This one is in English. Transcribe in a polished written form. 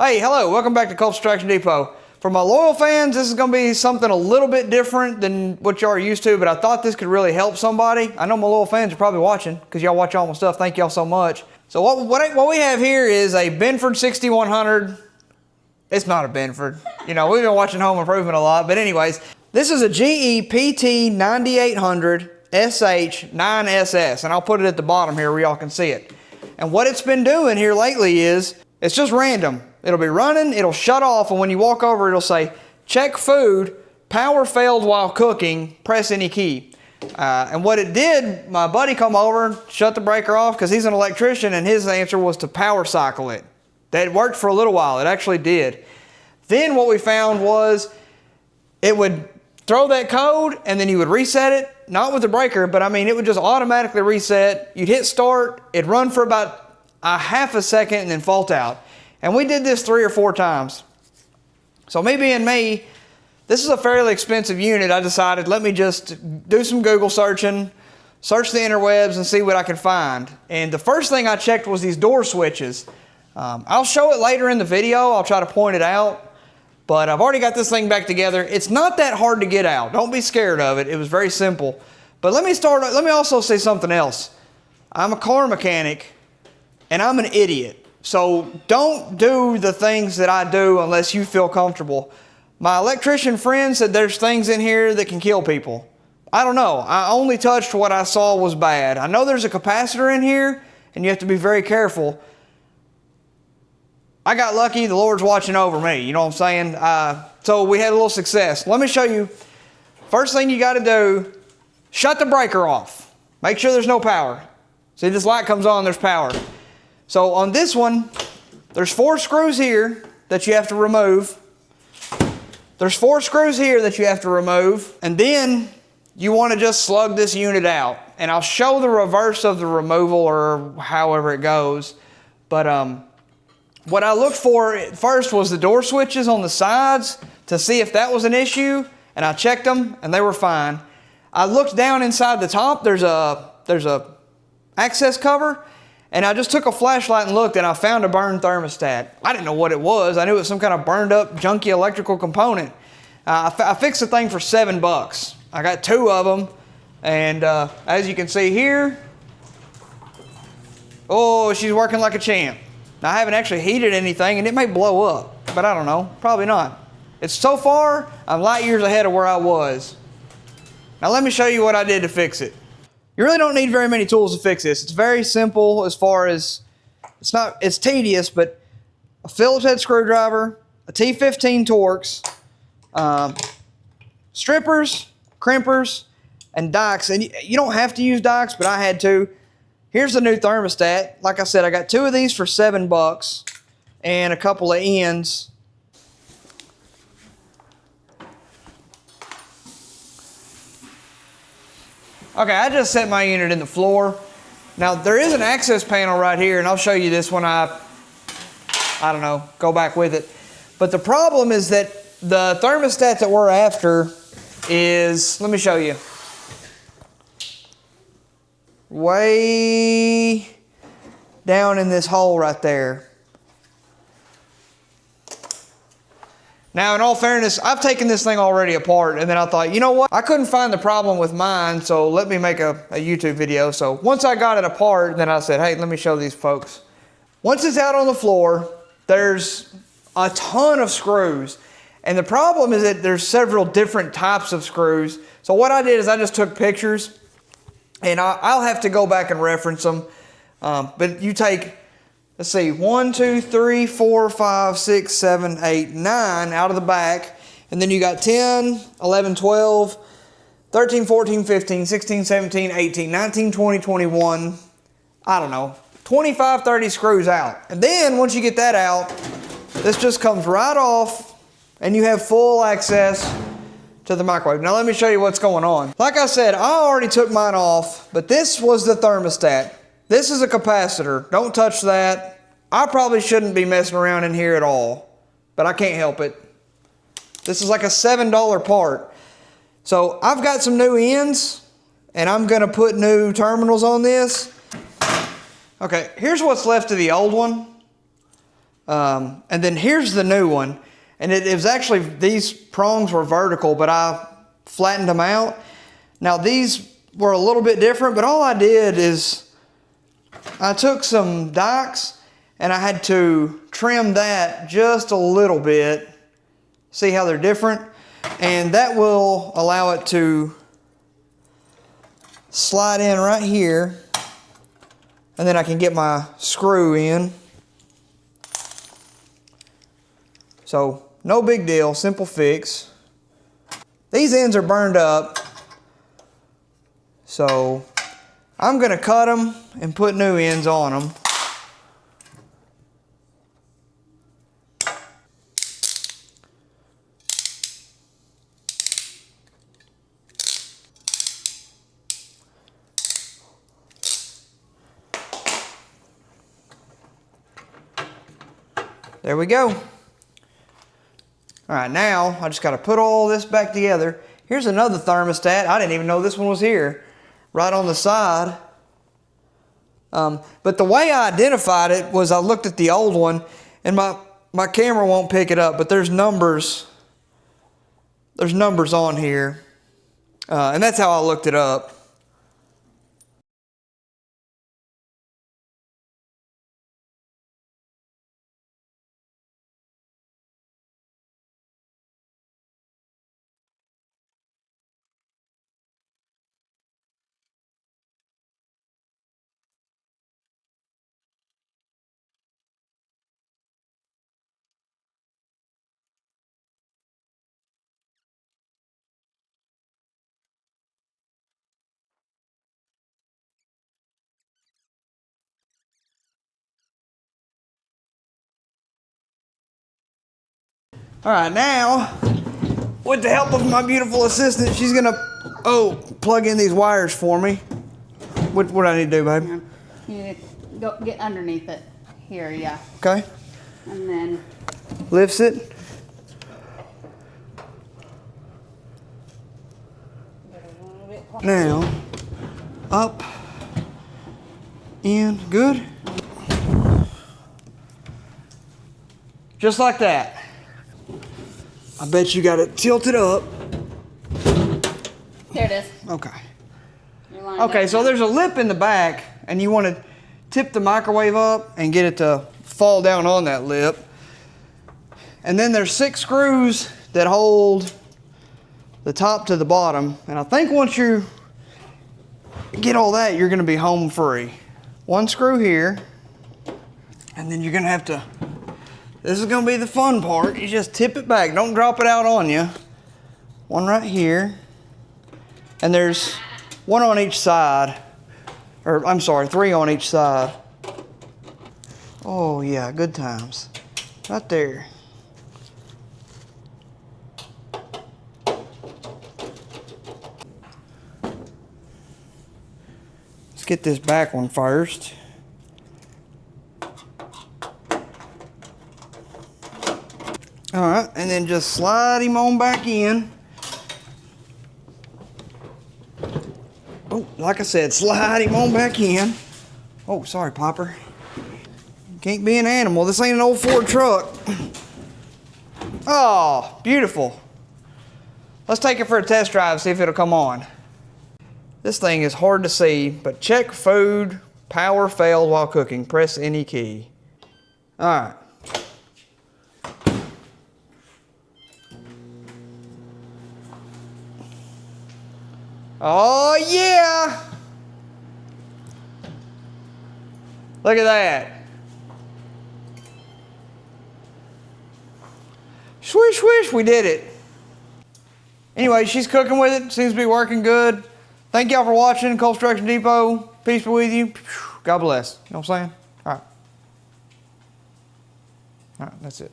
Hey, hello, welcome back to Culp's Traction Depot. For my loyal fans, this is going to be something a little bit different than what y'all are used to, but I thought this could really help somebody. I know my loyal fans are probably watching because y'all watch all my stuff. Thank y'all so much. So what we have here is a Benford 6100. It's not a Benford. You know, we've been watching Home Improvement a lot, but anyways, this is a GE PT9800SH9SS, and I'll put it at the bottom here where y'all can see it. And what it's been doing here lately is, it's just random. It'll be running, it'll shut off, and when you walk over, it'll say, check food, power failed while cooking, press any key. And what it did, my buddy come over, shut the breaker off, because he's an electrician, and his answer was to power cycle it. That worked for a little while, it actually did. Then what we found was, it would throw that code, and then you would reset it, not with the breaker, but I mean, it would just automatically reset. You'd hit start, it'd run for about a half a second, and then fault out. And we did this 3 or 4 times. So me being me, this is a fairly expensive unit. I decided, let me just do some Google searching, search the interwebs and see what I can find. And the first thing I checked was these door switches. I'll show it later in the video. I'll try to point it out. But I've already got this thing back together. It's not that hard to get out. Don't be scared of it. It was very simple. But let me also say something else. I'm a car mechanic and I'm an idiot. So don't do the things that I do unless you feel comfortable. My electrician friend said there's things in here that can kill people. I don't know. I only touched what I saw was bad. I know there's a capacitor in here and you have to be very careful. I got lucky. The Lord's watching over me. You know what I'm saying? So we had a little success. Let me show you. First thing you got to do, shut the breaker off. Make sure there's no power. See, this light comes on, there's power. So on this one, there's 4 screws here that you have to remove. There's 4 screws here that you have to remove. And then you want to just slug this unit out. And I'll show the reverse of the removal or however it goes. But what I looked for at first was the door switches on the sides to see if that was an issue. And I checked them and they were fine. I looked down inside the top. There's a access cover. And I just took a flashlight and looked and I found a burned thermostat. I didn't know what it was. I knew it was some kind of burned up junky electrical component. I fixed the thing for $7. I got 2 of them. And as you can see here, oh, she's working like a champ. Now I haven't actually heated anything and it may blow up, but I don't know, probably not. It's so far, I'm light years ahead of where I was. Now let me show you what I did to fix it. You really don't need very many tools to fix this. It's very simple as far as, it's tedious, but a Phillips head screwdriver, a T15 Torx, strippers, crimpers, and dikes. And you don't have to use dikes, but I had to. Here's the new thermostat. Like I said, I got 2 of these for $7 and a couple of ends. Okay, I just set my unit in the floor. Now there is an access panel right here, and I'll show you this when I don't know, go back with it. But the problem is that the thermostat that we're after is, let me show you, way down in this hole right there. Now, in all fairness, I've taken this thing already apart, and then I thought, you know what? I couldn't find the problem with mine, so let me make a YouTube video. So once I got it apart, then I said, hey, let me show these folks. Once it's out on the floor, there's a ton of screws. And the problem is that there's several different types of screws. So what I did is I just took pictures, and I'll have to go back and reference them. But you take, let's see, 1, 2, 3, 4, 5, 6, 7, 8, 9 out of the back. And then you got 10, 11, 12, 13, 14, 15, 16, 17, 18, 19, 20, 21, I don't know, 25, 30 screws out. And then once you get that out, this just comes right off and you have full access to the microwave. Now let me show you what's going on. Like I said, I already took mine off, but this was the thermostat. This is a capacitor. Don't touch that. I probably shouldn't be messing around in here at all, but I can't help it. This is like a $7 part. So I've got some new ends, and I'm going to put new terminals on this. Okay, here's what's left of the old one. And then here's the new one. And it was actually, these prongs were vertical, but I flattened them out. Now these were a little bit different, but all I did is I took some dikes and I had to trim that just a little bit. See how they're different? And that will allow it to slide in right here. And then I can get my screw in. So no big deal, simple fix. These ends are burned up. So I'm gonna cut them and put new ends on them. There we go. All right, now I just got to put all this back together. Here's another thermostat. I didn't even know this one was here, right on the side. But the way I identified it was I looked at the old one, and my camera won't pick it up, but there's numbers. There's numbers on here, and that's how I looked it up. All right, now, with the help of my beautiful assistant, she's gonna, plug in these wires for me. What do I need to do, babe? You need to go get underneath it. Here, yeah. Okay. And then Lifts it. Now, up, in, good. Just like that. I bet you got it tilted up. there it is. Okay. You're lined Okay, up so now. there's a lip in the back, and you want to tip the microwave up and get it to fall down on that lip. And then there's 6 screws that hold the top to the bottom. And I think once you get all that, you're going to be home free. 1 screw here, and then you're going to have to, this is going to be the fun part. You just tip it back. Don't drop it out on you. 1 right here. And there's 1 on each side. Or, I'm sorry, 3 on each side. Oh, yeah, good times. Right there. Let's get this back one first. All right, and then just slide him on back in. Oh, like I said, slide him on back in. Oh, sorry, Popper. Can't be an animal. This ain't an old Ford truck. Oh, beautiful. Let's take it for a test drive, see if it'll come on. This thing is hard to see, but check food, power failed while cooking. Press any key. All right. Oh, yeah. Look at that. Swish, swish, we did it. Anyway, she's cooking with it. Seems to be working good. Thank y'all for watching. Cold Construction Depot. Peace be with you. God bless. You know what I'm saying? All right. All right, that's it.